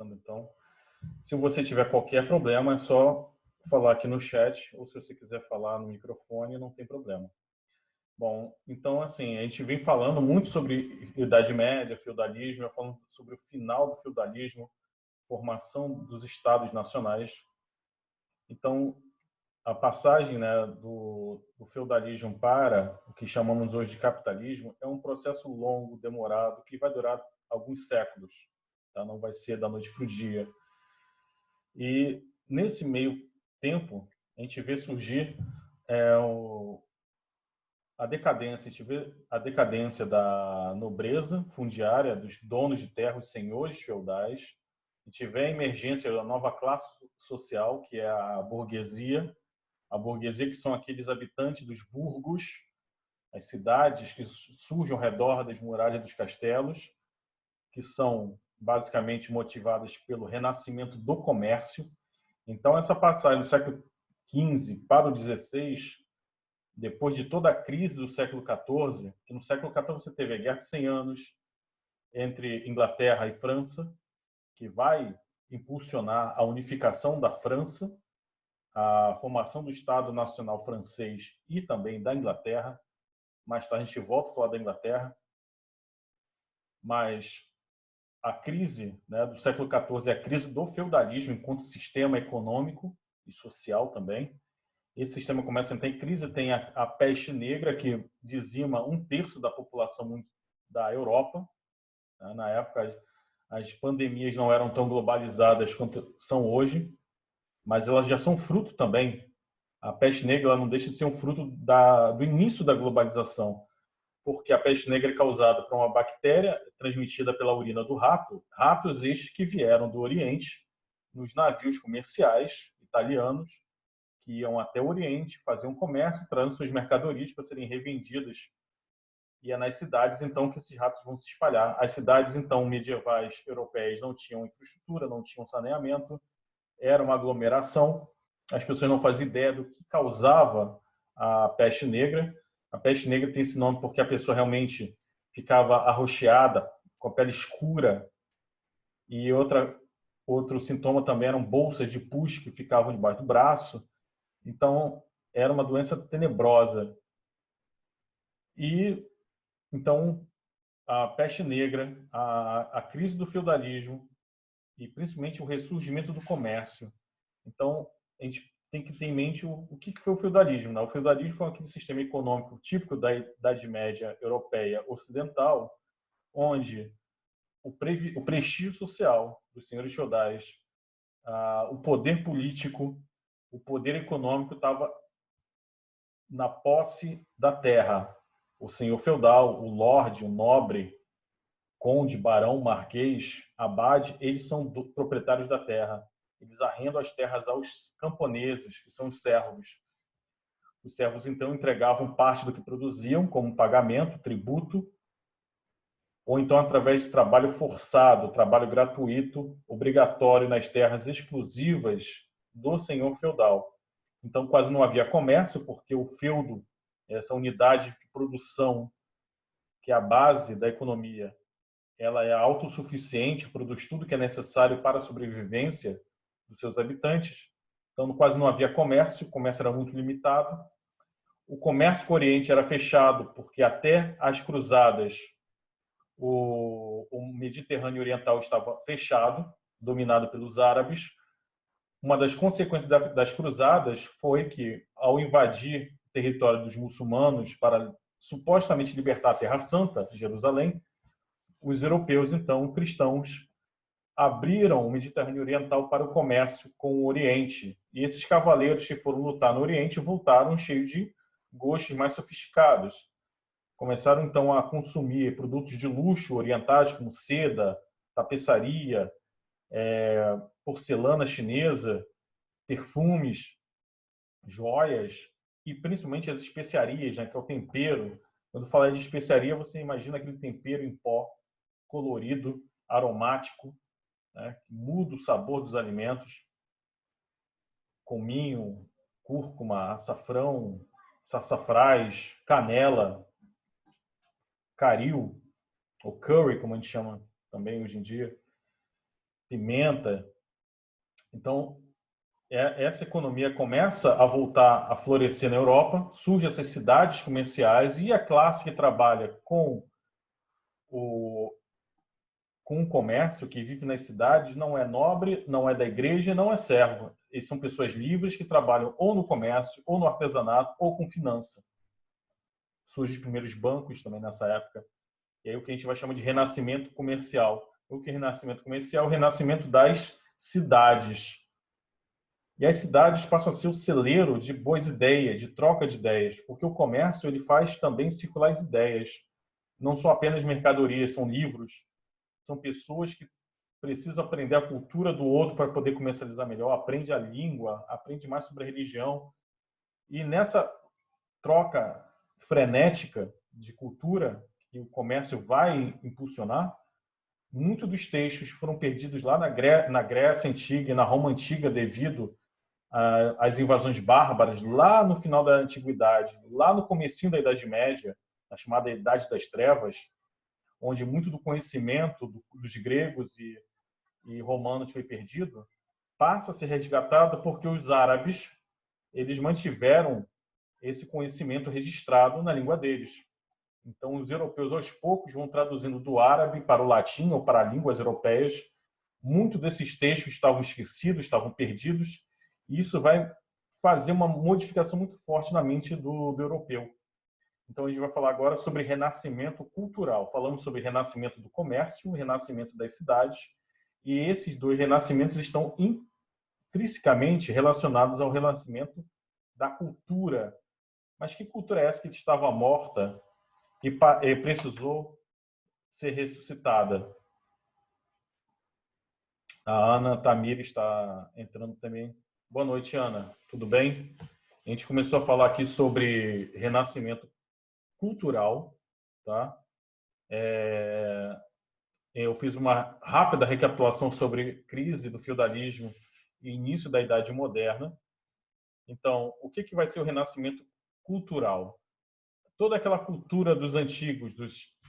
começando então. Se você tiver qualquer problema, é só falar aqui no chat, ou se você quiser falar no microfone, não tem problema. Bom, então, assim, a gente vem falando muito sobre Idade Média, feudalismo, falando sobre o final do feudalismo, formação dos estados nacionais. Então, a passagem, né, do feudalismo para o que chamamos hoje de capitalismo é um processo longo, demorado, que vai durar alguns séculos. Tá? Não vai ser da noite para o dia. E nesse meio tempo, a gente vê surgir a decadência, a gente vê a decadência da nobreza fundiária, dos donos de terra, os senhores feudais. A gente vê a emergência da nova classe social, que é a burguesia que são aqueles habitantes dos burgos, as cidades que surgem ao redor das muralhas dos castelos, que são basicamente motivadas pelo renascimento do comércio. Então, essa passagem do século XV para o XVI, depois de toda a crise do século XIV, que no século XIV você teve a Guerra de 100 Anos entre Inglaterra e França, que vai impulsionar a unificação da França, a formação do Estado Nacional francês e também da Inglaterra. Mais tarde a gente volta a falar da Inglaterra. Mas a crise, né, do século XIV é a crise do feudalismo enquanto sistema econômico e social também. Esse sistema começa a entrar em crise, tem a peste negra, que dizima um terço da população da Europa. Na época, as pandemias não eram tão globalizadas quanto são hoje, mas elas já são fruto também. A peste negra ela não deixa de ser um fruto do início da globalização, porque a peste negra é causada por uma bactéria transmitida pela urina do rato, ratos estes que vieram do Oriente, nos navios comerciais italianos, que iam até o Oriente, faziam comércio, trazendo suas mercadorias para serem revendidas. E é nas cidades, então, que esses ratos vão se espalhar. As cidades, então, medievais europeias não tinham infraestrutura, não tinham saneamento, era uma aglomeração, as pessoas não faziam ideia do que causava a peste negra. A peste negra tem esse nome porque a pessoa realmente ficava arroxeada, com a pele escura, e outro sintoma também eram bolsas de pus que ficavam debaixo do braço. Então, era uma doença tenebrosa. E, então, a peste negra, a crise do feudalismo e, principalmente, o ressurgimento do comércio. Então, a gente tem que ter em mente o que foi o feudalismo. Né? O feudalismo foi aquele sistema econômico típico da Idade Média europeia ocidental, onde o prestígio social dos senhores feudais, o poder político, o poder econômico estava na posse da terra. O senhor feudal, o lorde, o nobre, conde, barão, marquês, abade, eles são proprietários da terra. Eles arrendam as terras aos camponeses, que são os servos. Os servos, então, entregavam parte do que produziam como pagamento, tributo, ou então através de trabalho forçado, trabalho gratuito, obrigatório nas terras exclusivas do senhor feudal. Então, quase não havia comércio, porque o feudo, essa unidade de produção, que é a base da economia, ela é autossuficiente, produz tudo que é necessário para a sobrevivência dos seus habitantes. Então, quase não havia comércio, o comércio era muito limitado. O comércio com o Oriente era fechado, porque até as cruzadas, o Mediterrâneo Oriental estava fechado, dominado pelos árabes. Uma das consequências das cruzadas foi que, ao invadir o território dos muçulmanos para supostamente libertar a Terra Santa, Jerusalém, os europeus, então, cristãos, abriram o Mediterrâneo Oriental para o comércio com o Oriente. E esses cavaleiros que foram lutar no Oriente voltaram cheios de gostos mais sofisticados. Começaram, então, a consumir produtos de luxo orientais, como seda, tapeçaria, porcelana chinesa, perfumes, joias e, principalmente, as especiarias, né, que é o tempero. Quando fala de especiaria, você imagina aquele tempero em pó, colorido, aromático, né, que muda o sabor dos alimentos. Cominho, cúrcuma, açafrão, sassafrás, canela, caril, ou curry, como a gente chama também hoje em dia. pimenta. Então, essa economia começa a voltar a florescer na Europa, surgem essas cidades comerciais e a classe que trabalha o, com o comércio, que vive nas cidades, não é nobre, não é da igreja, não é servo. Eles são pessoas livres que trabalham ou no comércio, ou no artesanato, ou com finança. Surgem os primeiros bancos também nessa época. E aí o que a gente vai chamar de renascimento comercial. O que é renascimento comercial? O renascimento das cidades. E as cidades passam a ser o celeiro de boas ideias, de troca de ideias, porque o comércio ele faz também circular as ideias. Não são apenas mercadorias, são livros, são pessoas que precisam aprender a cultura do outro para poder comercializar melhor, aprende a língua, aprende mais sobre a religião. E nessa troca frenética de cultura que o comércio vai impulsionar, muitos dos textos foram perdidos lá na Grécia Antiga e na Roma Antiga devido às invasões bárbaras, lá no final da Antiguidade, lá no comecinho da Idade Média, a chamada Idade das Trevas, onde muito do conhecimento dos gregos e romanos foi perdido, passa a ser resgatado porque os árabes eles mantiveram esse conhecimento registrado na língua deles. Então, os europeus, aos poucos, vão traduzindo do árabe para o latim ou para línguas europeias. Muitos desses textos estavam esquecidos, estavam perdidos, e isso vai fazer uma modificação muito forte na mente do europeu. Então, a gente vai falar agora sobre renascimento cultural. Falamos sobre renascimento do comércio, renascimento das cidades, e esses dois renascimentos estão intrinsecamente relacionados ao renascimento da cultura. Mas que cultura é essa que estava morta e precisou ser ressuscitada? A Ana Tamir está entrando também. Boa noite, Ana. Tudo bem? A gente começou a falar aqui sobre renascimento cultural, tá? Eu fiz uma rápida recapitulação sobre crise do feudalismo e início da Idade Moderna. Então, o que vai ser o renascimento cultural? Toda aquela cultura dos antigos,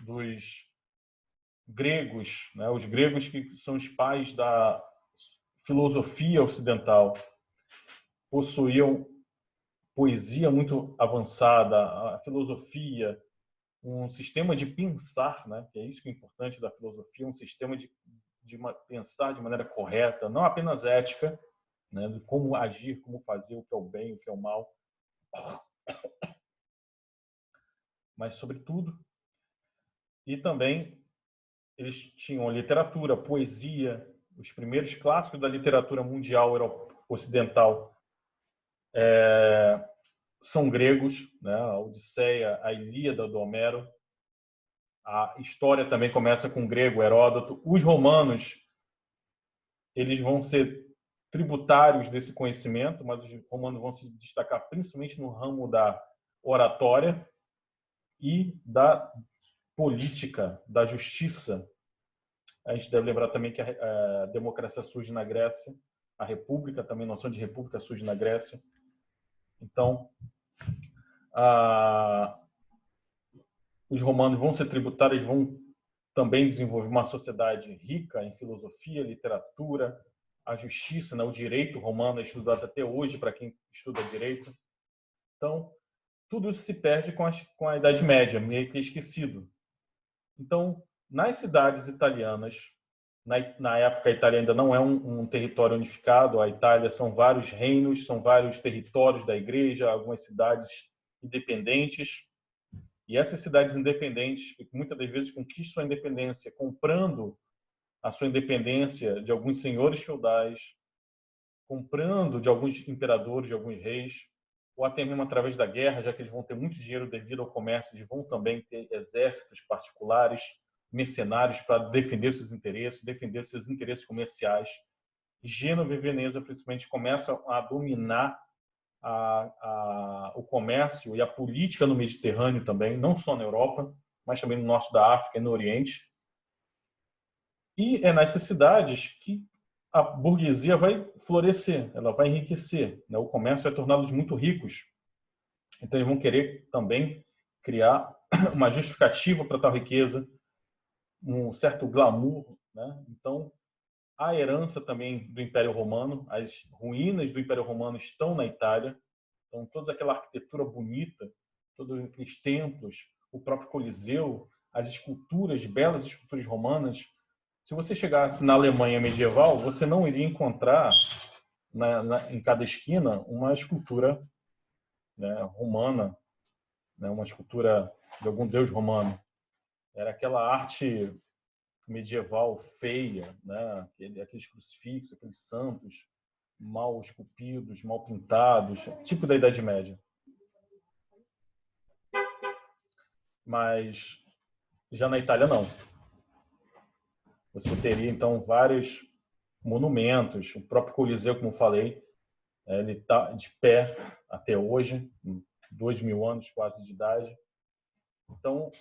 dos gregos, né? Os gregos que são os pais da filosofia ocidental, possuíam poesia muito avançada, a filosofia, um sistema de pensar, né? Que é isso que é importante da filosofia, um sistema de pensar de maneira correta, não apenas ética, né? De como agir, como fazer, o que é o bem, o que é o mal, mas sobretudo. E também eles tinham literatura, poesia, os primeiros clássicos da literatura mundial ocidental são gregos, né? A Odisseia, a Ilíada do Homero. A história também começa com o grego, Heródoto. Os romanos, eles vão ser tributários desse conhecimento, mas os romanos vão se destacar principalmente no ramo da oratória e da política, da justiça. A gente deve lembrar também que a democracia surge na Grécia, a república também, a noção de república surge na Grécia. Então, os romanos vão ser tributários, vão também desenvolver uma sociedade rica em filosofia, literatura, a justiça, né? O direito romano é estudado até hoje para quem estuda direito. Então, tudo isso se perde com a Idade Média, meio que esquecido. Então, nas cidades italianas, na época a Itália ainda não é um território unificado, a Itália são vários reinos, são vários territórios da igreja, algumas cidades independentes. E essas cidades independentes, que muitas das vezes conquistam sua independência comprando a sua independência de alguns senhores feudais, comprando de alguns imperadores, de alguns reis, ou até mesmo através da guerra, já que eles vão ter muito dinheiro devido ao comércio, eles vão também ter exércitos particulares, mercenários para defender seus interesses comerciais. Gênova e Veneza, principalmente, começam a dominar o comércio e a política no Mediterrâneo também, não só na Europa, mas também no norte da África e no Oriente. E é nessas cidades que a burguesia vai florescer, ela vai enriquecer, né? O comércio vai torná-los muito ricos. Então, eles vão querer também criar uma justificativa para tal riqueza, um certo glamour, né? Então, A herança também do Império Romano, as ruínas do Império Romano estão na Itália, então toda aquela arquitetura bonita, todos aqueles templos, o próprio Coliseu, as esculturas, belas esculturas romanas. Se você chegasse na Alemanha medieval, você não iria encontrar em cada esquina uma escultura, né, romana, né, uma escultura de algum deus romano. Era aquela arte medieval feia, né, aqueles crucifixos, aqueles santos mal esculpidos, mal pintados, tipo da Idade Média. Mas já na Itália não. Você teria então vários monumentos, o próprio Coliseu, como eu falei, ele está de pé até hoje, 2000 anos quase de idade. Então,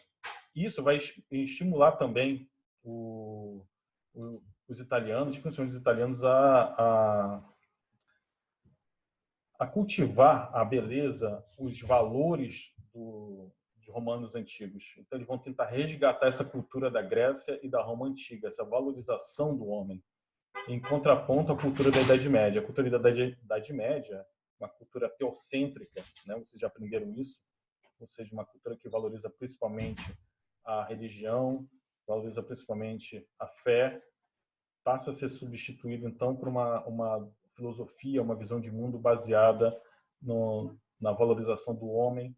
isso vai estimular também os italianos, principalmente os italianos, a cultivar a beleza, os valores dos romanos antigos. Então, eles vão tentar resgatar essa cultura da Grécia e da Roma antiga, essa valorização do homem, em contraponto à cultura da Idade Média. A cultura da Idade Média, uma cultura teocêntrica, né? Vocês já aprenderam isso, ou seja, uma cultura que valoriza principalmente a religião, valoriza principalmente a fé, passa a ser substituído então por uma filosofia, uma visão de mundo baseada na valorização do homem,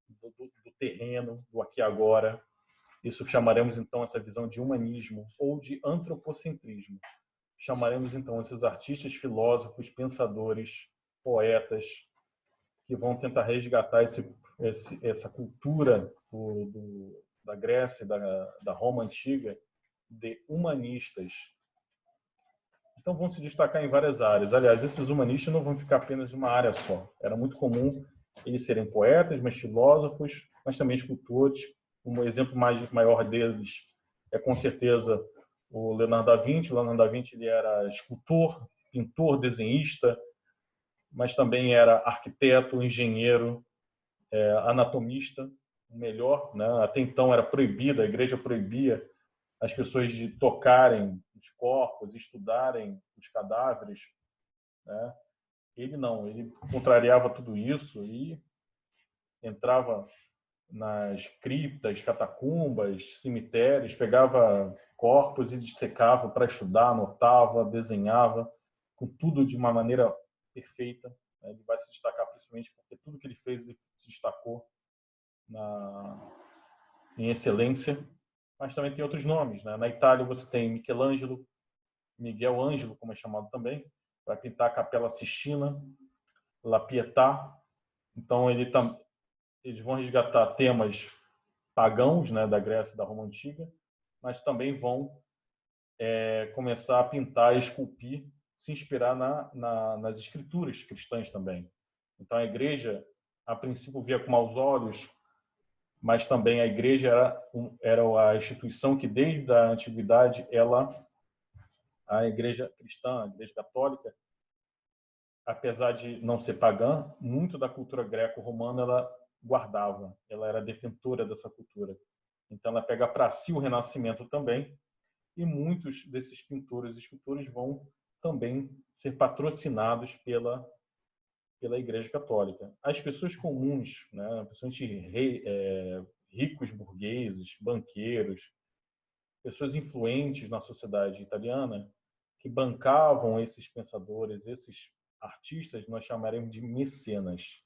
do terreno, do aqui e agora. Isso chamaremos então essa visão de humanismo ou de antropocentrismo. Chamaremos então esses artistas, filósofos, pensadores, poetas que vão tentar resgatar essa cultura da Grécia e da Roma antiga de humanistas. Então vão se destacar em várias áreas. Aliás, esses humanistas não vão ficar apenas em uma área só. Era muito comum eles serem poetas, mas filósofos, mas também escultores. Um exemplo maior deles é com certeza o Leonardo da Vinci. O Leonardo da Vinci ele era escultor, pintor, desenhista, mas também era arquiteto, engenheiro, anatomista, o melhor, né? Até então era proibido, a igreja proibia as pessoas de tocarem os corpos, estudarem os cadáveres, né? Ele não, ele contrariava tudo isso e entrava nas criptas, catacumbas, cemitérios, pegava corpos e dissecava para estudar, anotava, desenhava, com tudo de uma maneira perfeita. Ele vai se destacar principalmente porque tudo que ele fez, ele se destacou em excelência. Mas também tem outros nomes, né? Na Itália você tem Michelangelo, Miguel Ângelo, como é chamado também, vai pintar a Capela Sistina, La Pietà. Então eles vão resgatar temas pagãos, né, da Grécia e da Roma antiga, mas também vão começar a pintar e esculpir, se inspirar nas escrituras cristãs também. Então a igreja, a princípio, via com maus olhos, mas também a igreja era a instituição que desde a antiguidade a igreja cristã, a igreja católica, apesar de não ser pagã, muito da cultura greco-romana ela guardava, ela era detentora dessa cultura. Então ela pega para si o Renascimento também, e muitos desses pintores e escultores vão também ser patrocinados pela Igreja Católica. As pessoas comuns, né, pessoas ricos burgueses, banqueiros, pessoas influentes na sociedade italiana que bancavam esses pensadores, esses artistas, nós chamaremos de mecenas.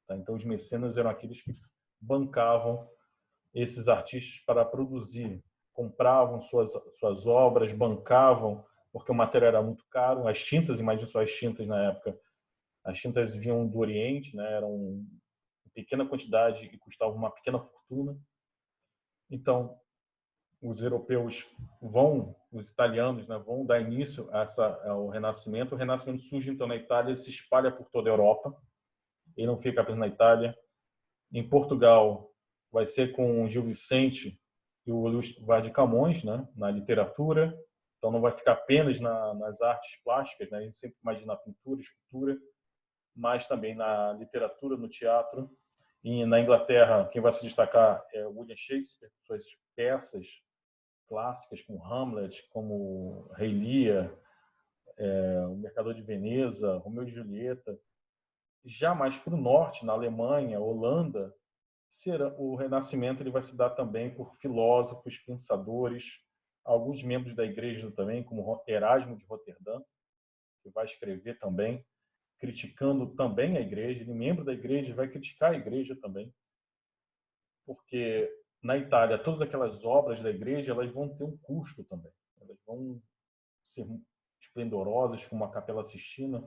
Tá? Então, os mecenas eram aqueles que bancavam esses artistas para produzir, compravam suas obras, bancavam, porque o material era muito caro. As tintas, imagine só as tintas na época, as tintas vinham do Oriente, né? Eram uma pequena quantidade e custavam uma pequena fortuna. Então, os europeus os italianos, né, vão dar início ao Renascimento. O Renascimento surge então na Itália e se espalha por toda a Europa. Ele não fica apenas na Itália. Em Portugal, vai ser com o Gil Vicente e o Luís Vaz de Camões, né, na literatura. Então, não vai ficar apenas nas artes plásticas, né? A gente sempre imagina a pintura, a escultura, mas também na literatura, no teatro. E na Inglaterra, quem vai se destacar é William Shakespeare, suas peças clássicas como Hamlet, como Rei Lear, o Mercador de Veneza, Romeu e Julieta. Já mais para o norte, na Alemanha, Holanda, o Renascimento ele vai se dar também por filósofos, pensadores, alguns membros da igreja também, como Erasmo de Roterdã, que vai escrever também, criticando também a igreja. Ele, membro da igreja, vai criticar a igreja também, porque na Itália todas aquelas obras da igreja elas vão ter um custo também. Elas vão ser esplendorosas, como a Capela Sistina,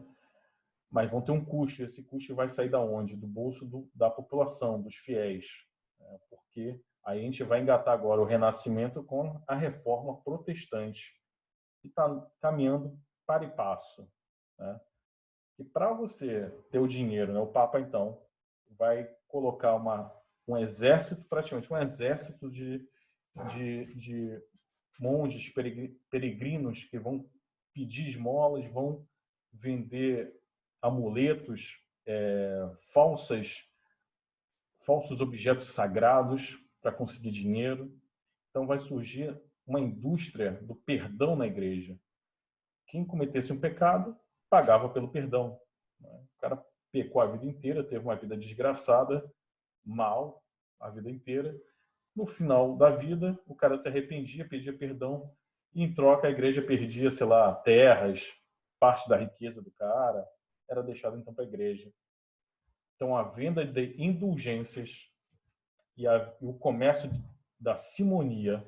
mas vão ter um custo. Esse custo vai sair da onde? Do bolso da população, dos fiéis, né? Porque aí a gente vai engatar agora o Renascimento com a Reforma Protestante, que está caminhando para e passo, né? E para você ter o dinheiro, né, o Papa, então, vai colocar um exército, praticamente um exército de monges peregrinos que vão pedir esmolas, vão vender amuletos, falsos objetos sagrados para conseguir dinheiro. Então vai surgir uma indústria do perdão na igreja. Quem cometesse um pecado, pagava pelo perdão. O cara pecou a vida inteira, teve uma vida desgraçada, mal, a vida inteira. No final da vida, o cara se arrependia, pedia perdão, e em troca a igreja perdia, sei lá, terras, parte da riqueza do cara, era deixado então para a igreja. Então a venda de indulgências e o comércio da simonia.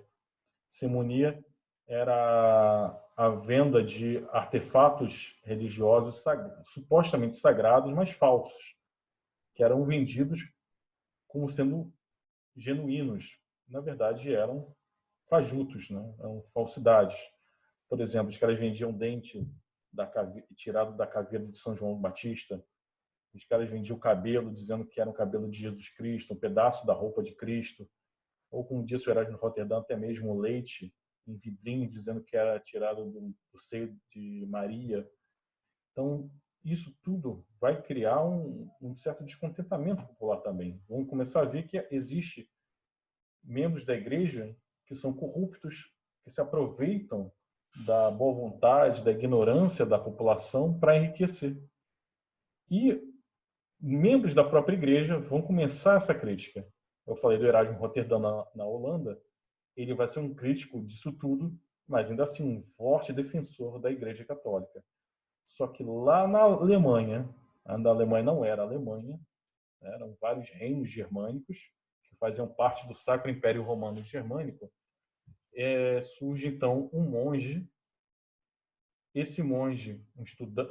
Simonia era a venda de artefatos religiosos supostamente sagrados, mas falsos, que eram vendidos como sendo genuínos. Na verdade, eram fajutos, né? Eram falsidades. Por exemplo, os caras vendiam dente tirado da caveira de São João Batista. Os caras vendiam o cabelo, dizendo que era um cabelo de Jesus Cristo, um pedaço da roupa de Cristo. Ou, como disse o Erasmo de Roterdã, até mesmo o leite em vidrinho, dizendo que era tirado do seio de Maria. Então, isso tudo vai criar um certo descontentamento popular também. Vamos começar a ver que existe membros da igreja que são corruptos, que se aproveitam da boa vontade, da ignorância da população para enriquecer. E membros da própria igreja vão começar essa crítica. Eu falei do Erasmo Roterdã na Holanda, ele vai ser um crítico disso tudo, mas ainda assim um forte defensor da Igreja Católica. Só que lá na Alemanha, a Alemanha não era a Alemanha, né, eram vários reinos germânicos que faziam parte do Sacro Império Romano Germânico. Surge então um monge. Esse monge, um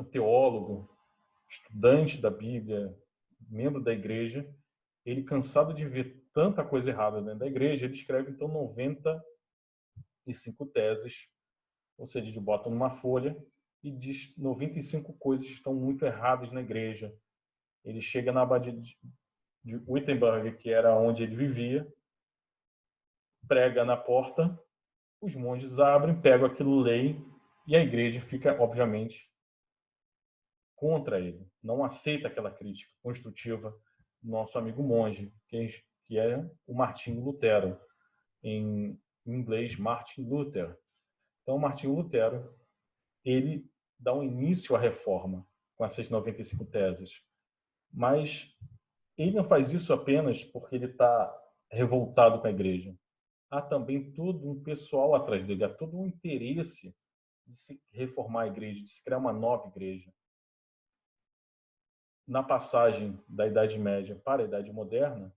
teólogo, estudante da Bíblia, membro da igreja, ele, cansado de ver tanta coisa errada dentro da igreja, ele escreve então 95 teses, ou seja, ele bota numa folha e diz 95 coisas que estão muito erradas na igreja. Ele chega na abadia de Wittenberg, que era onde ele vivia, prega na porta, os monges abrem, pegam aquilo, leem, e a igreja fica, obviamente, contra ele. Não aceita aquela crítica construtiva do nosso amigo monge, que é o Martinho Lutero, em inglês Martin Luther. Então, Martinho Lutero, ele dá um início à reforma com essas 95 teses. Mas ele não faz isso apenas porque ele está revoltado com a igreja. Há também todo um pessoal atrás dele, há todo um interesse de se reformar a igreja, de se criar uma nova igreja. Na passagem da Idade Média para a Idade Moderna,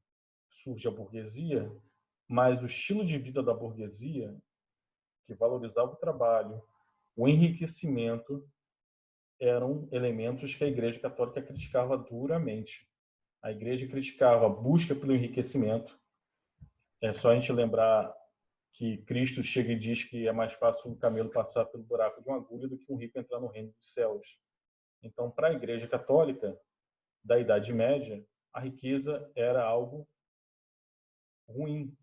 surge a burguesia, mas o estilo de vida da burguesia, que valorizava o trabalho, o enriquecimento, eram elementos que a Igreja Católica criticava duramente. A Igreja criticava a busca pelo enriquecimento. É só a gente lembrar que Cristo chega e diz que é mais fácil um camelo passar pelo buraco de uma agulha do que um rico entrar no reino dos céus. Então, para a Igreja Católica da Idade Média, a riqueza era algo ruim.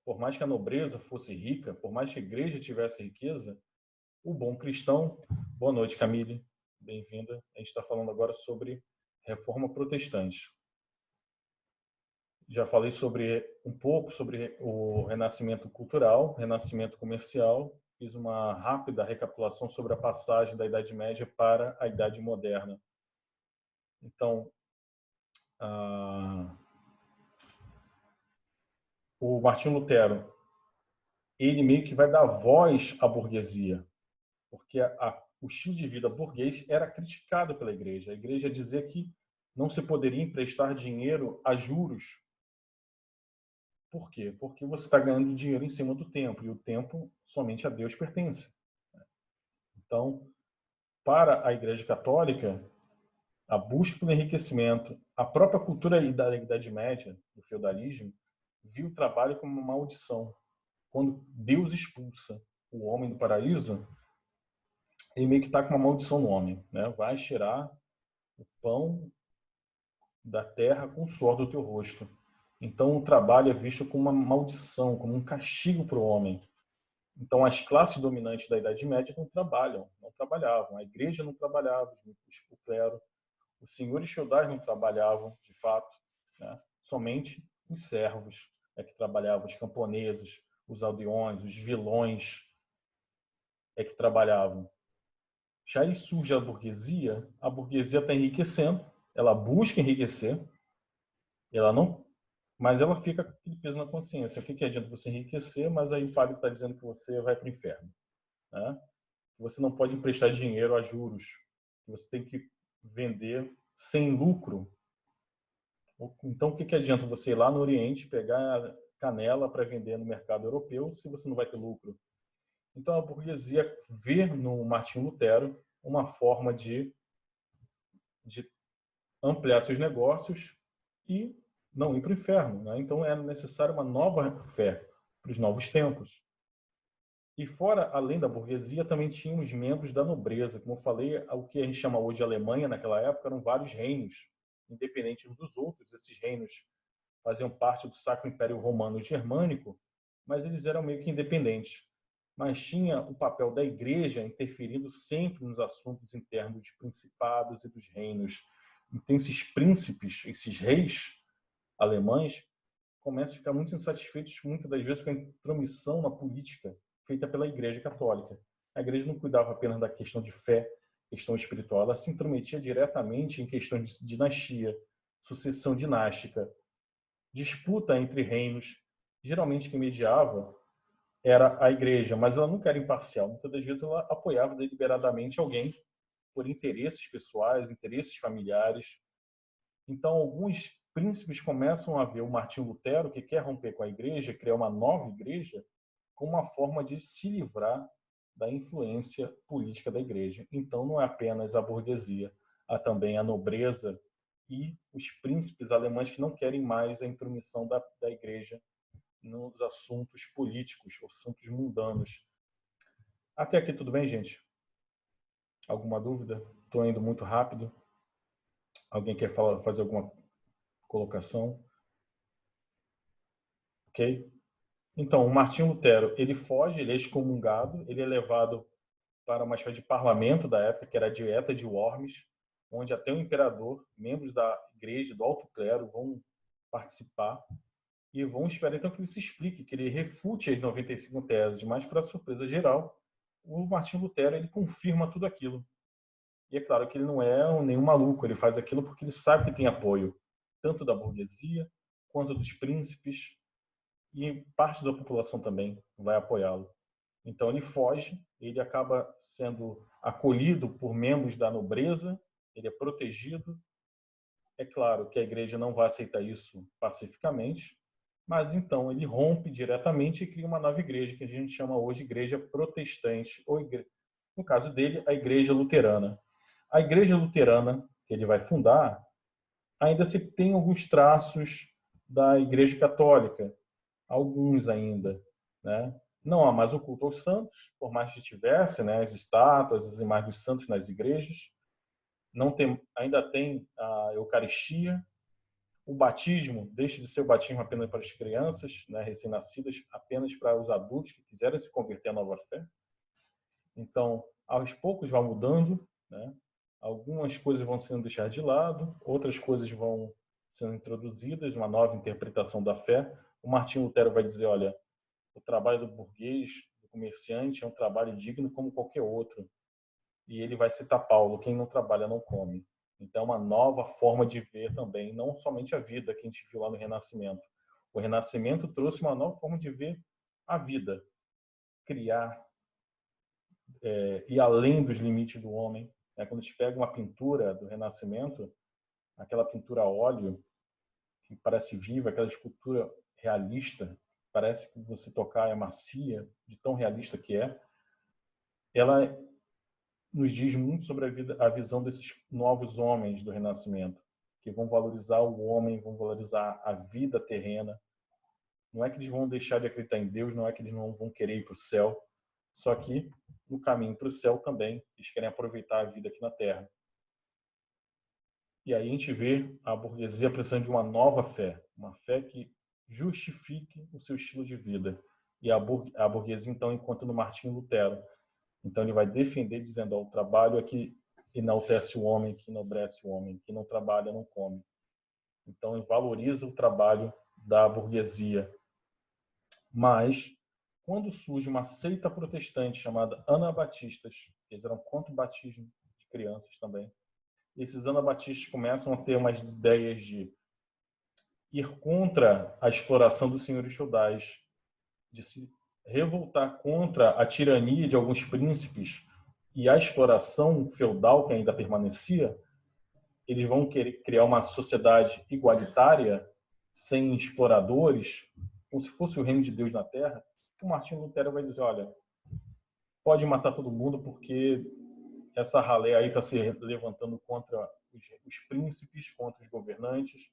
Por mais que a nobreza fosse rica, por mais que a igreja tivesse riqueza, o bom cristão... Boa noite, Camille. Bem-vinda. A gente está falando agora sobre reforma protestante. Já falei um pouco sobre o renascimento cultural, renascimento comercial fiz uma rápida recapitulação sobre a passagem da Idade Média para a Idade Moderna. Então, o Martinho Lutero, ele meio que vai dar voz à burguesia, porque o estilo de vida burguês era criticado pela igreja. A igreja dizia que não se poderia emprestar dinheiro a juros. Por quê? Porque você está ganhando dinheiro em cima do tempo, e o tempo somente a Deus pertence. Então, para a Igreja Católica, a busca pelo enriquecimento, a própria cultura da Idade Média, do feudalismo, viu o trabalho como uma maldição. Quando Deus expulsa o homem do paraíso, ele meio que está com uma maldição no homem, né? Vai tirar o pão da terra com o suor do teu rosto. Então, o trabalho é visto como uma maldição, como um castigo para o homem. Então, as classes dominantes da Idade Média não trabalhavam. A igreja não trabalhava, o clero, os senhores feudais não trabalhavam, de fato, né? Somente os servos é que trabalhavam, os camponeses, os aldeões, os vilões é que trabalhavam. Já aí surge a burguesia está enriquecendo, ela busca enriquecer, ela não, mas ela fica com aquele peso na consciência. O que adianta você enriquecer, mas aí o padre está dizendo que você vai para o inferno, né? Você não pode emprestar dinheiro a juros, você tem que vender sem lucro. Então, o que adianta você ir lá no Oriente, pegar canela para vender no mercado europeu, se você não vai ter lucro? Então, a burguesia vê no Martinho Lutero uma forma de ampliar seus negócios e não ir para o inferno, né? Então, é necessária uma nova fé para os novos tempos. E fora, além da burguesia, também tínhamos membros da nobreza. Como eu falei, o que a gente chama hoje de Alemanha, naquela época, eram vários reinos, independentes uns dos outros. Esses reinos faziam parte do Sacro Império Romano Germânico, mas eles eram meio que independentes. Mas tinha o papel da igreja interferindo sempre nos assuntos internos dos principados e dos reinos. Então, esses príncipes, esses reis alemães, começam a ficar muito insatisfeitos, muitas das vezes, com a intromissão na política feita pela Igreja Católica. A Igreja não cuidava apenas da questão de fé, questão espiritual, ela se intrometia diretamente em questões de dinastia, sucessão dinástica, disputa entre reinos. Geralmente quem mediava era a Igreja, mas ela nunca era imparcial. Muitas das vezes ela apoiava deliberadamente alguém por interesses pessoais, interesses familiares. Então, alguns príncipes começam a ver o Martinho Lutero, que quer romper com a igreja, criar uma nova igreja, como uma forma de se livrar da influência política da igreja. Então, não é apenas a burguesia, há também a nobreza e os príncipes alemães que não querem mais a intromissão da igreja nos assuntos políticos, assuntos mundanos. Até aqui tudo bem, gente? Alguma dúvida? Estou indo muito rápido. Alguém quer fazer alguma colocação? Ok? Então, o Martinho Lutero, ele foge, ele é excomungado, ele é levado para uma espécie de parlamento da época, que era a Dieta de Worms, onde até o imperador, membros da igreja, do alto clero, vão participar e vão esperar então que ele se explique, que ele refute as 95 teses, mas para surpresa geral, o Martinho Lutero ele confirma tudo aquilo. E é claro que ele não é nenhum maluco, ele faz aquilo porque ele sabe que tem apoio, tanto da burguesia, quanto dos príncipes, e parte da população também vai apoiá-lo. Então ele foge, ele acaba sendo acolhido por membros da nobreza, ele é protegido. É claro que a igreja não vai aceitar isso pacificamente, mas então ele rompe diretamente e cria uma nova igreja, que a gente chama hoje de igreja protestante, ou no caso dele, a igreja luterana. A igreja luterana que ele vai fundar ainda se tem alguns traços da igreja católica, alguns ainda, né? Não há mais o culto aos santos, por mais que tivesse, né, as estátuas, as imagens dos santos nas igrejas. Não tem, ainda tem a Eucaristia. O batismo deixa de ser o batismo apenas para as crianças, né, recém-nascidas, apenas para os adultos que quiserem se converter à nova fé. Então, aos poucos vai mudando, né? Algumas coisas vão sendo deixadas de lado, outras coisas vão sendo introduzidas, uma nova interpretação da fé. O Martinho Lutero vai dizer, olha, o trabalho do burguês, do comerciante é um trabalho digno como qualquer outro. E ele vai citar Paulo: quem não trabalha não come. Então, é uma nova forma de ver também, não somente a vida que a gente viu lá no Renascimento. O Renascimento trouxe uma nova forma de ver a vida, criar, ir além dos limites do homem. Quando a gente pega uma pintura do Renascimento, aquela pintura a óleo, que parece viva, aquela escultura realista, parece que você tocar é macia, de tão realista que é, ela nos diz muito sobre a visão desses novos homens do Renascimento, que vão valorizar o homem, vão valorizar a vida terrena. Não é que eles vão deixar de acreditar em Deus, não é que eles não vão querer ir para o céu, só que no caminho para o céu também eles querem aproveitar a vida aqui na Terra. E aí a gente vê a burguesia precisando de uma fé que justifique o seu estilo de vida. E a burguesia, então, encontra no Martinho Lutero. Então, ele vai defender dizendo: o trabalho é que enaltece o homem, que enobrece o homem, que não trabalha, não come. Então, ele valoriza o trabalho da burguesia. Mas, quando surge uma seita protestante chamada Anabatistas, eles eram contra o batismo de crianças também, esses anabatistas começam a ter umas ideias de ir contra a exploração dos senhores feudais, de se revoltar contra a tirania de alguns príncipes e a exploração feudal que ainda permanecia. Eles vão querer criar uma sociedade igualitária, sem exploradores, como se fosse o reino de Deus na Terra. Que o Martinho Lutero vai dizer: olha, pode matar todo mundo porque essa ralé aí está se levantando contra os príncipes, contra os governantes.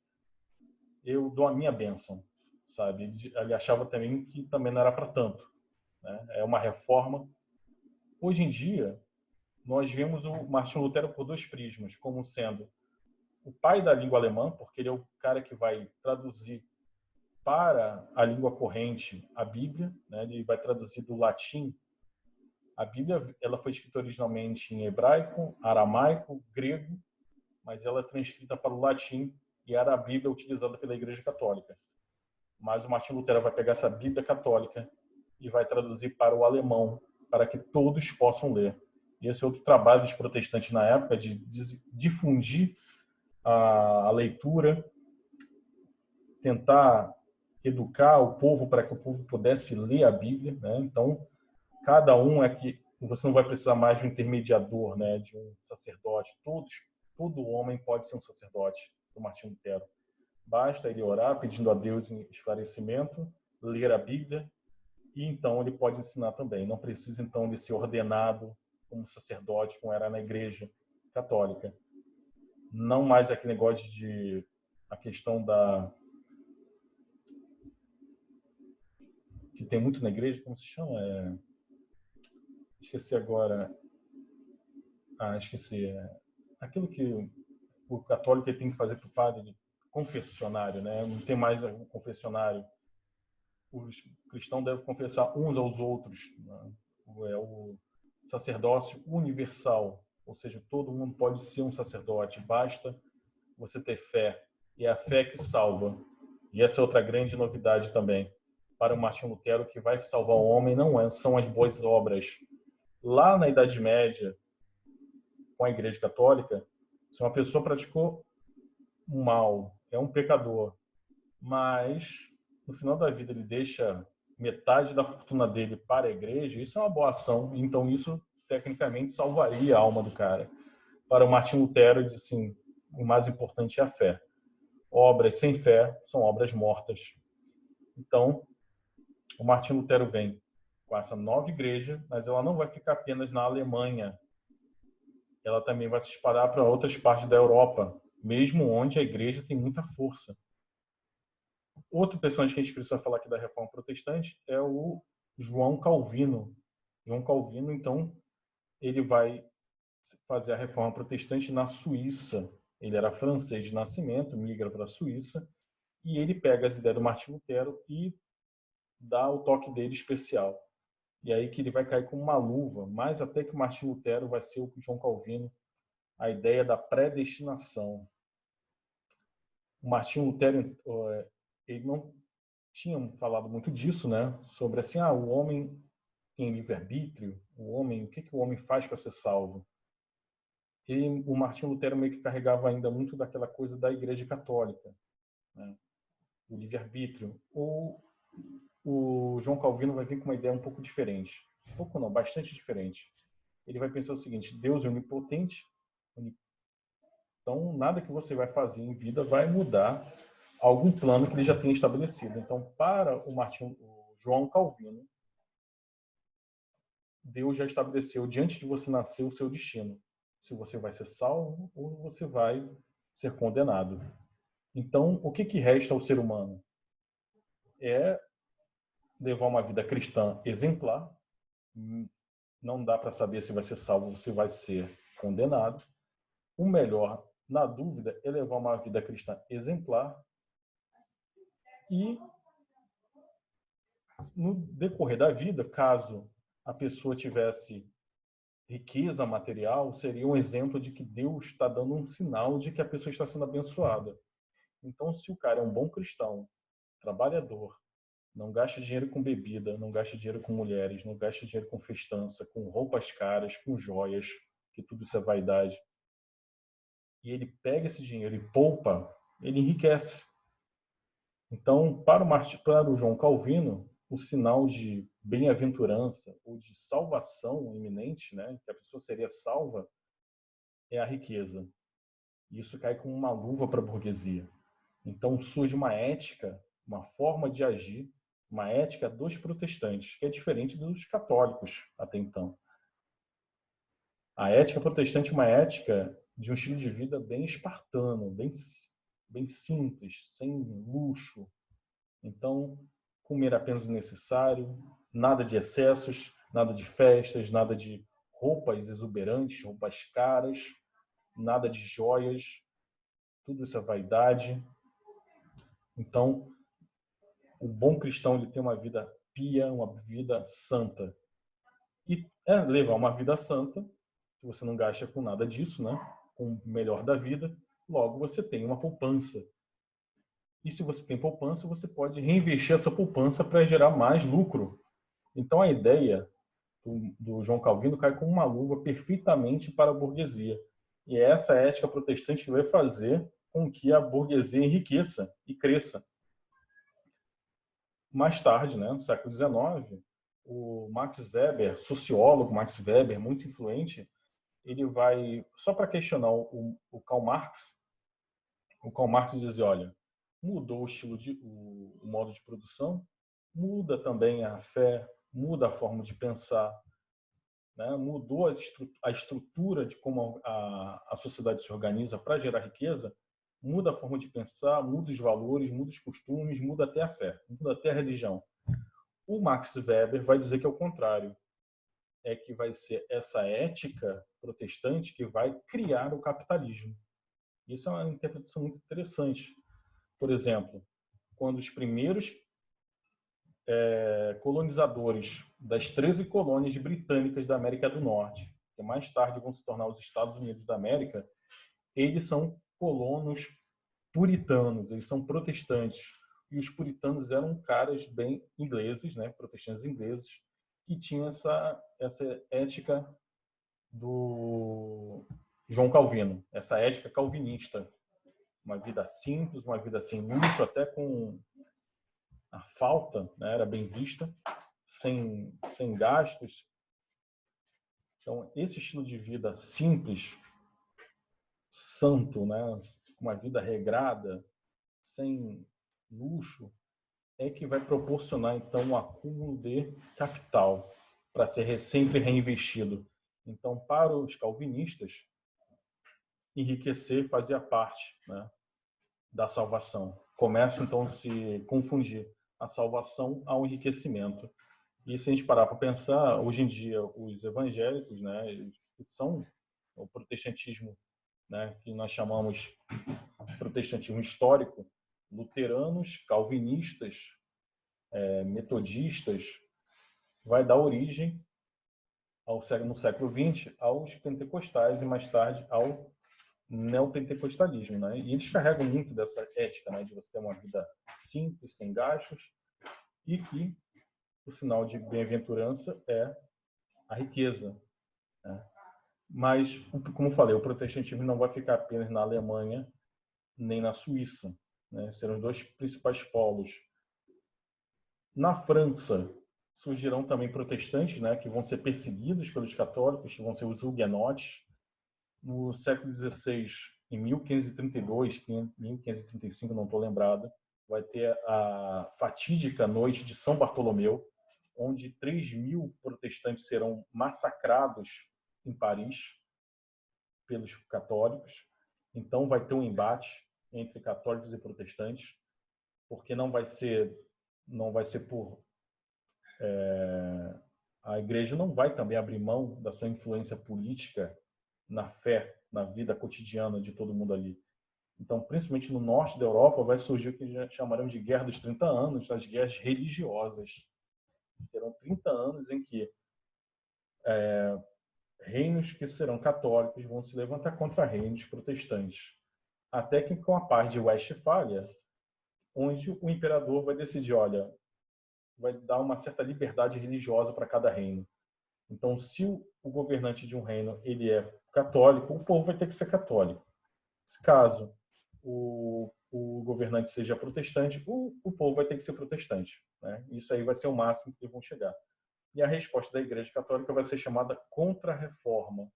Eu dou a minha bênção, sabe? Ele achava também que também não era para tanto, né? É uma reforma. Hoje em dia, nós vemos o Martinho Lutero por dois prismas, como sendo o pai da língua alemã, porque ele é o cara que vai traduzir para a língua corrente a Bíblia, né? Ele vai traduzir do latim. A Bíblia, ela foi escrita originalmente em hebraico, aramaico, grego, mas ela é transcrita para o latim e era a Bíblia utilizada pela Igreja Católica. Mas o Martinho Lutero vai pegar essa Bíblia católica e vai traduzir para o alemão, para que todos possam ler. E esse é outro trabalho dos protestantes na época, de difundir a leitura, tentar educar o povo para que o povo pudesse ler a Bíblia, né? Então, cada um você não vai precisar mais de um intermediador, né, de um sacerdote. Todo homem pode ser um sacerdote, do Martinho Lutero. Basta ele orar pedindo a Deus esclarecimento, ler a Bíblia, e então ele pode ensinar também. Não precisa então de ser ordenado como sacerdote, como era na Igreja Católica. Não mais aquele negócio de a questão que tem muito na igreja, como se chama? Esqueci agora. Esqueci. Aquilo que o católico tem que fazer para o padre, confessionário, né? Não tem mais o confessionário. Os cristãos devem confessar uns aos outros, né? É o sacerdócio universal, ou seja, todo mundo pode ser um sacerdote, basta você ter fé, e é a fé que salva. E essa é outra grande novidade também para o Martinho Lutero: que vai salvar o homem são as boas obras. Lá na Idade Média, com a Igreja Católica, se uma pessoa praticou um mal, é um pecador, mas no final da vida ele deixa metade da fortuna dele para a igreja, isso é uma boa ação. Então isso tecnicamente salvaria a alma do cara. Para o Martinho Lutero, ele diz assim: o mais importante é a fé. Obras sem fé são obras mortas. Então, o Martinho Lutero vem com essa nova igreja, mas ela não vai ficar apenas na Alemanha. Ela também vai se espalhar para outras partes da Europa, mesmo onde a igreja tem muita força. Outro personagem que a gente precisa falar aqui da Reforma Protestante é o João Calvino. João Calvino, então, ele vai fazer a Reforma Protestante na Suíça. Ele era francês de nascimento, migra para a Suíça, e ele pega as ideias do Martinho Lutero e dá o toque dele especial. E aí que ele vai cair como uma luva, mais até que o Martinho Lutero vai ser o João Calvino, a ideia da predestinação. O Martinho Lutero, ele não tinha falado muito disso, né? Sobre assim, o homem tem livre-arbítrio, o homem, o que o homem faz para ser salvo? E o Martinho Lutero meio que carregava ainda muito daquela coisa da Igreja Católica, né? O livre-arbítrio. O João Calvino vai vir com uma ideia um pouco diferente. Um pouco não, bastante diferente. Ele vai pensar o seguinte: Deus é onipotente, então nada que você vai fazer em vida vai mudar algum plano que ele já tenha estabelecido. Então, para o João Calvino, Deus já estabeleceu diante de você nascer o seu destino. Se você vai ser salvo ou você vai ser condenado. Então, o que resta ao ser humano? É levar uma vida cristã exemplar. Não dá para saber se vai ser salvo ou se vai ser condenado. O melhor, na dúvida, é levar uma vida cristã exemplar e, no decorrer da vida, caso a pessoa tivesse riqueza material, seria um exemplo de que Deus está dando um sinal de que a pessoa está sendo abençoada. Então, se o cara é um bom cristão, trabalhador, não gasta dinheiro com bebida, não gasta dinheiro com mulheres, não gasta dinheiro com festança, com roupas caras, com joias, que tudo isso é vaidade, e ele pega esse dinheiro e poupa, ele enriquece. Então, para o João Calvino, o sinal de bem-aventurança ou de salvação iminente, né, que a pessoa seria salva, é a riqueza. E isso cai como uma luva para a burguesia. Então surge uma ética, uma forma de agir, uma ética dos protestantes, que é diferente dos católicos até então. A ética protestante é uma ética de um estilo de vida bem espartano, bem simples, sem luxo. Então, comer apenas o necessário, nada de excessos, nada de festas, nada de roupas exuberantes, roupas caras, nada de joias, tudo isso é vaidade. Então, o bom cristão ele tem uma vida pia, uma vida santa. E levar uma vida santa, se você não gasta com nada disso, né? Com o melhor da vida, logo você tem uma poupança. E se você tem poupança, você pode reinvestir essa poupança para gerar mais lucro. Então a ideia do João Calvino cai como uma luva perfeitamente para a burguesia. E é essa ética protestante que vai fazer com que a burguesia enriqueça e cresça. Mais tarde, né, no século XIX, o Max Weber, sociólogo Max Weber, muito influente, ele vai, só para questionar o Karl Marx, o Karl Marx dizia, olha, mudou o estilo o modo de produção, muda também a fé, muda a forma de pensar, né? Mudou a estrutura de como a sociedade se organiza para gerar riqueza, muda a forma de pensar, muda os valores, muda os costumes, muda até a fé, muda até a religião. O Max Weber vai dizer que é o contrário, é que vai ser essa ética protestante que vai criar o capitalismo. Isso é uma interpretação muito interessante. Por exemplo, quando os primeiros colonizadores das 13 colônias britânicas da América do Norte, que mais tarde vão se tornar os Estados Unidos da América, eles são colonos puritanos, eles são protestantes. E os puritanos eram caras bem ingleses, né, protestantes ingleses, que tinham essa ética do João Calvino, essa ética calvinista. Uma vida simples, uma vida sem luxo, até com a falta, né, era bem vista, sem gastos. Então, esse estilo de vida simples, santo, né, uma vida regrada, sem luxo, é que vai proporcionar, então, um acúmulo de capital para ser sempre reinvestido. Então, para os calvinistas, enriquecer fazia parte, né, da salvação. Começa, então, a se confundir a salvação ao enriquecimento. E se a gente parar para pensar, hoje em dia, os evangélicos, né, que são o protestantismo, né, que nós chamamos protestantismo histórico, luteranos, calvinistas, metodistas, vai dar origem no século XX aos pentecostais e mais tarde ao neopentecostalismo, né? E eles carregam muito dessa ética, né, de você ter uma vida simples, sem gastos, e que o sinal de bem-aventurança é a riqueza, né? Mas, como eu falei, o protestantismo não vai ficar apenas na Alemanha nem na Suíça, né? Serão os dois principais polos. Na França, surgirão também protestantes, né, que vão ser perseguidos pelos católicos, que vão ser os huguenotes. No século XVI, em 1532, 1535, não estou lembrado, vai ter a fatídica noite de São Bartolomeu, onde 3.000 protestantes serão massacrados em Paris pelos católicos. Então vai ter um embate entre católicos e protestantes, porque não vai ser por a igreja não vai também abrir mão da sua influência política na fé, na vida cotidiana de todo mundo ali. Então, principalmente no norte da Europa, vai surgir o que chamarão de Guerra dos 30 Anos, as guerras religiosas. Terão 30 anos em que reinos que serão católicos vão se levantar contra reinos protestantes. Até que com a paz de Westfália, onde o imperador vai decidir, olha, vai dar uma certa liberdade religiosa para cada reino. Então, se o governante de um reino ele é católico, o povo vai ter que ser católico. Se caso o governante seja protestante, o povo vai ter que ser protestante, né? Isso aí vai ser o máximo que eles vão chegar. E a resposta da Igreja Católica vai ser chamada contra-reforma.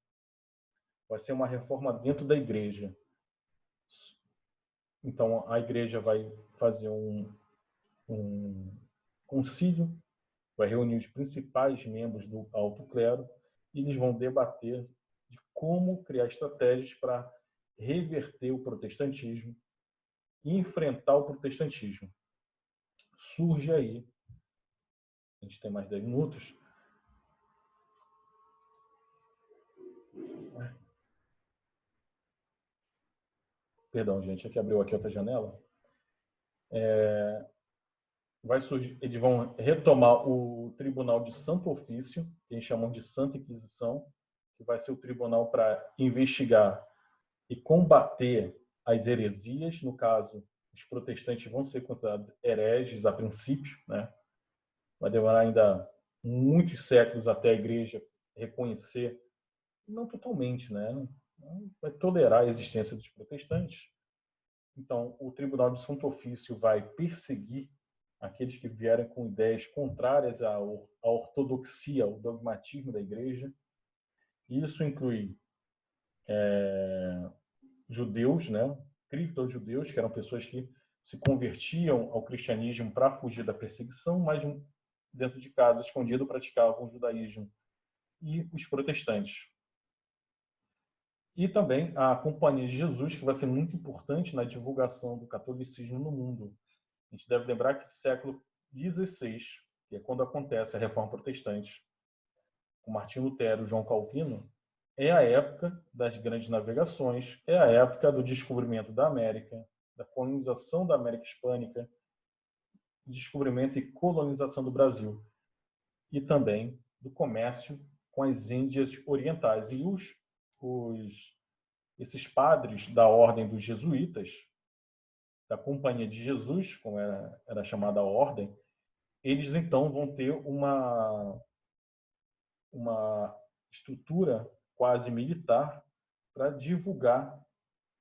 Vai ser uma reforma dentro da Igreja. Então, a Igreja vai fazer um concílio, vai reunir os principais membros do alto clero e eles vão debater de como criar estratégias para reverter o protestantismo e enfrentar o protestantismo. Surge aí, a gente tem mais 10 minutos, perdão, gente, aqui abriu aqui outra janela. Vai surgir, eles vão retomar o Tribunal de Santo Ofício, que eles chamam de Santa Inquisição, que vai ser o tribunal para investigar e combater as heresias. No caso, os protestantes vão ser considerados hereges a princípio, né? Vai demorar ainda muitos séculos até a Igreja reconhecer, não totalmente, né? Vai tolerar a existência dos protestantes. Então, o Tribunal de Santo Ofício vai perseguir aqueles que vierem com ideias contrárias à ortodoxia, ao dogmatismo da Igreja. Isso inclui judeus, né? Cripto-judeus, que eram pessoas que se convertiam ao cristianismo para fugir da perseguição, mas dentro de casa, escondido, praticavam o judaísmo. E os protestantes. E também a Companhia de Jesus, que vai ser muito importante na divulgação do catolicismo no mundo. A gente deve lembrar que século XVI, que é quando acontece a Reforma Protestante, com Martim Lutero e João Calvino, é a época das grandes navegações, é a época do descobrimento da América, da colonização da América Hispânica, descobrimento e colonização do Brasil, e também do comércio com as Índias Orientais. E esses padres da ordem dos jesuítas, da Companhia de Jesus, como era chamada a ordem, eles então vão ter uma estrutura quase militar para divulgar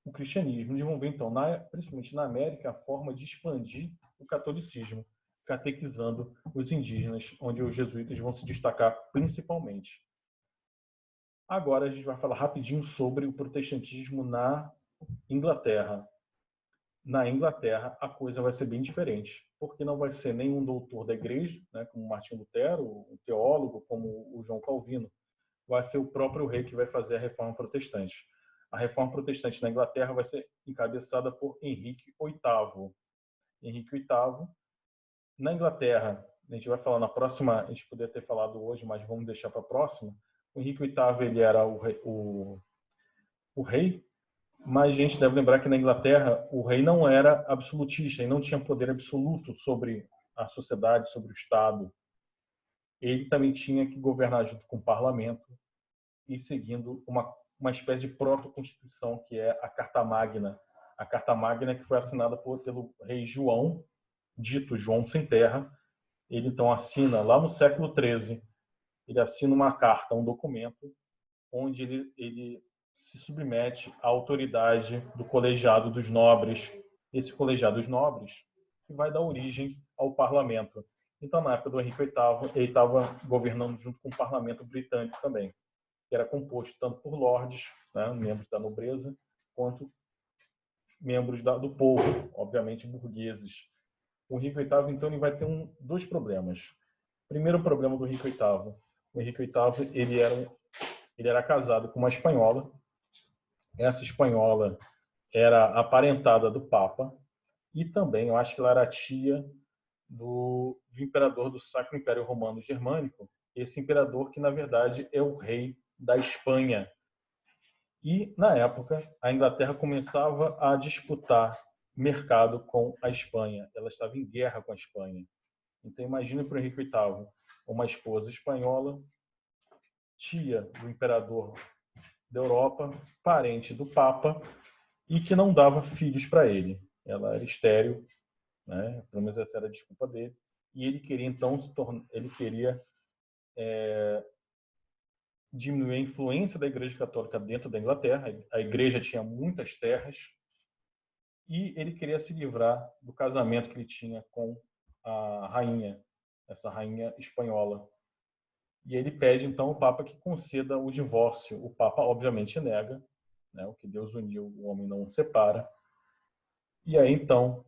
o cristianismo. Eles vão ver, então, principalmente na América, a forma de expandir o catolicismo, catequizando os indígenas, onde os jesuítas vão se destacar principalmente. Agora a gente vai falar rapidinho sobre o protestantismo na Inglaterra. Na Inglaterra, a coisa vai ser bem diferente, porque não vai ser nenhum doutor da igreja, né, como Martim Lutero, um teólogo como o João Calvino. Vai ser o próprio rei que vai fazer a reforma protestante. A reforma protestante na Inglaterra vai ser encabeçada por Henrique VIII. Henrique VIII, na Inglaterra, a gente vai falar na próxima, a gente poderia ter falado hoje, mas vamos deixar para a próxima. O Henrique VIII ele era o rei, mas a gente deve lembrar que na Inglaterra o rei não era absolutista e não tinha poder absoluto sobre a sociedade, sobre o Estado. Ele também tinha que governar junto com o parlamento e seguindo uma espécie de proto-constituição, que é a Carta Magna. A Carta Magna que foi assinada pelo rei João, dito João Sem Terra, ele então assina, lá no século XIII, ele assina uma carta, um documento, onde ele se submete à autoridade do colegiado dos nobres. Esse colegiado dos nobres que vai dar origem ao parlamento. Então, na época do Henrique VIII, ele estava governando junto com o parlamento britânico também, que era composto tanto por lordes, né, membros da nobreza, quanto membros do povo, obviamente burgueses. O Henrique VIII, então, ele vai ter dois problemas. Primeiro problema do Henrique VIII. O Henrique VIII ele era casado com uma espanhola. Essa espanhola era aparentada do Papa e também, eu acho que ela era tia do imperador do Sacro Império Romano Germânico, esse imperador que, na verdade, é o rei da Espanha. E, na época, a Inglaterra começava a disputar mercado com a Espanha. Ela estava em guerra com a Espanha. Então, imagine para o Henrique VIII uma esposa espanhola, tia do imperador da Europa, parente do Papa, e que não dava filhos para ele. Ela era estéril, né? Pelo menos essa era a desculpa dele. E ele queria, então, diminuir a influência da Igreja Católica dentro da Inglaterra. A Igreja tinha muitas terras e ele queria se livrar do casamento que ele tinha com a rainha, essa rainha espanhola. E ele pede, então, ao Papa que conceda o divórcio. O Papa, obviamente, nega, né? O que Deus uniu, o homem não separa. E aí, então,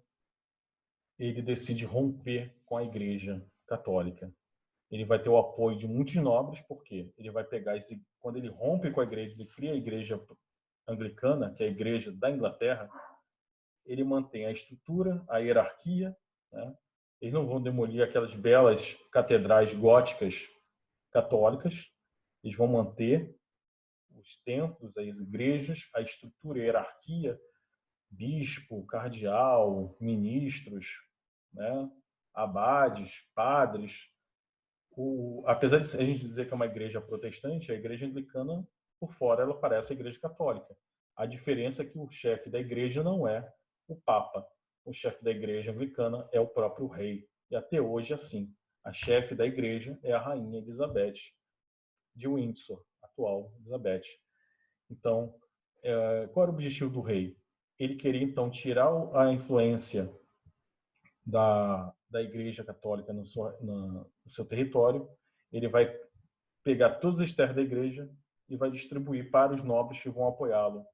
ele decide romper com a Igreja Católica. Ele vai ter o apoio de muitos nobres, porque ele vai pegar quando ele rompe com a Igreja, ele cria a Igreja Anglicana, que é a Igreja da Inglaterra, ele mantém a estrutura, a hierarquia, né? Eles não vão demolir aquelas belas catedrais góticas católicas, eles vão manter os templos, as igrejas, a estrutura, a hierarquia, bispo, cardeal, ministros, né? Abades, padres. Apesar de a gente dizer que é uma igreja protestante, a igreja anglicana, por fora, ela parece a igreja católica. A diferença é que o chefe da igreja não é o Papa. O chefe da igreja anglicana é o próprio rei. E até hoje, assim, a chefe da igreja é a rainha Elizabeth de Windsor, atual Elizabeth. Então, qual era o objetivo do rei? Ele queria, então, tirar a influência da Igreja Católica no seu território. Ele vai pegar todas as terras da Igreja e vai distribuir para os nobres que vão apoiá-lo.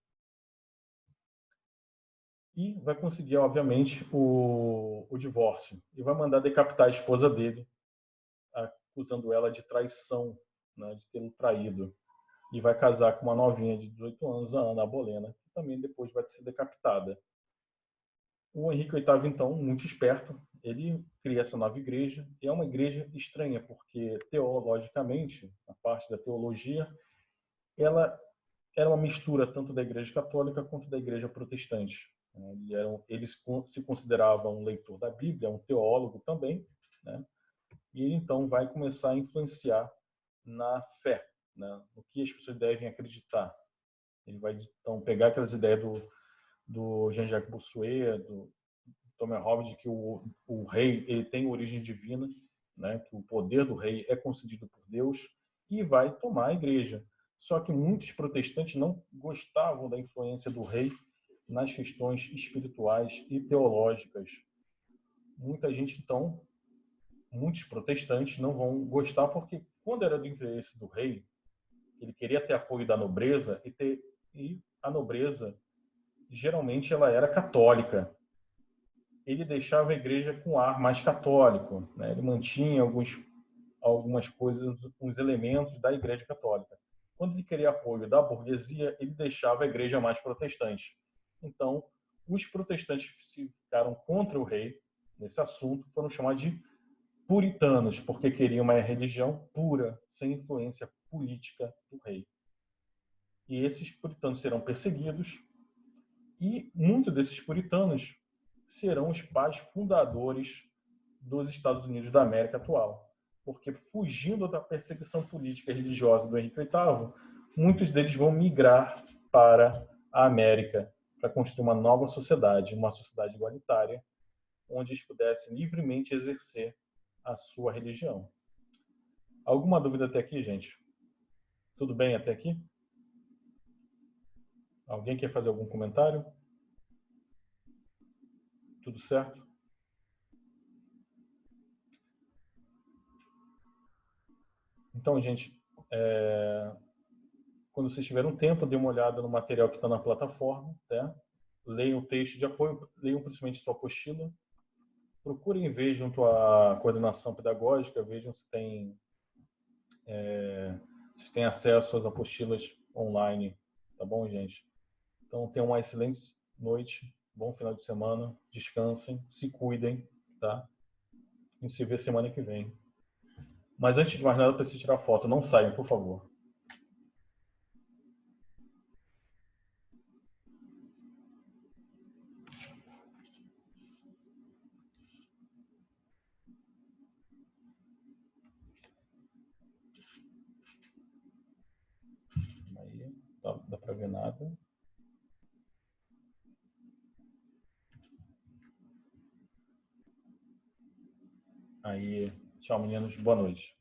E vai conseguir, obviamente, o divórcio. E vai mandar decapitar a esposa dele, acusando ela de traição, né, de tê-lo traído. E vai casar com uma novinha de 18 anos, a Ana Bolena, que também depois vai ser decapitada. O Henrique VIII, então, muito esperto, ele cria essa nova igreja, e é uma igreja estranha, porque teologicamente, a parte da teologia, ela era uma mistura tanto da igreja católica quanto da igreja protestante. Eles se consideravam um leitor da Bíblia, um teólogo também, né? E ele, então, vai começar a influenciar na fé, né? No que as pessoas devem acreditar. Ele vai, então, pegar aquelas ideias do Jean-Jacques Bossuet, do Thomas Hobbes, de que o rei ele tem origem divina, né? Que o poder do rei é concedido por Deus, e vai tomar a igreja. Só que muitos protestantes não gostavam da influência do rei nas questões espirituais e teológicas. Muita gente, então, muitos protestantes não vão gostar porque, quando era do interesse do rei, ele queria ter apoio da nobreza e a nobreza, geralmente, ela era católica. Ele deixava a igreja com ar mais católico, né? Ele mantinha algumas coisas, uns elementos da igreja católica. Quando ele queria apoio da burguesia, ele deixava a igreja mais protestante. Então, os protestantes que ficaram contra o rei nesse assunto foram chamados de puritanos, porque queriam uma religião pura, sem influência política do rei. E esses puritanos serão perseguidos, e muitos desses puritanos serão os pais fundadores dos Estados Unidos da América atual. Porque, fugindo da perseguição política e religiosa do Henrique VIII, muitos deles vão migrar para a América para construir uma sociedade igualitária, onde eles pudessem livremente exercer a sua religião. Alguma dúvida até aqui, gente? Tudo bem até aqui? Alguém quer fazer algum comentário? Tudo certo? Então, gente, quando vocês tiverem um tempo, dê uma olhada no material que está na plataforma, tá? Leiam o texto de apoio, leiam principalmente sua apostila. Procurem ver junto à coordenação pedagógica, vejam se tem acesso às apostilas online, tá bom, gente? Então, tenham uma excelente noite, bom final de semana, descansem, se cuidem, tá? A gente se vê semana que vem. Mas antes de mais nada, preciso tirar foto. Não saiam, por favor. Aí, dá pra ver nada. Aí, tchau, meninos. Boa noite.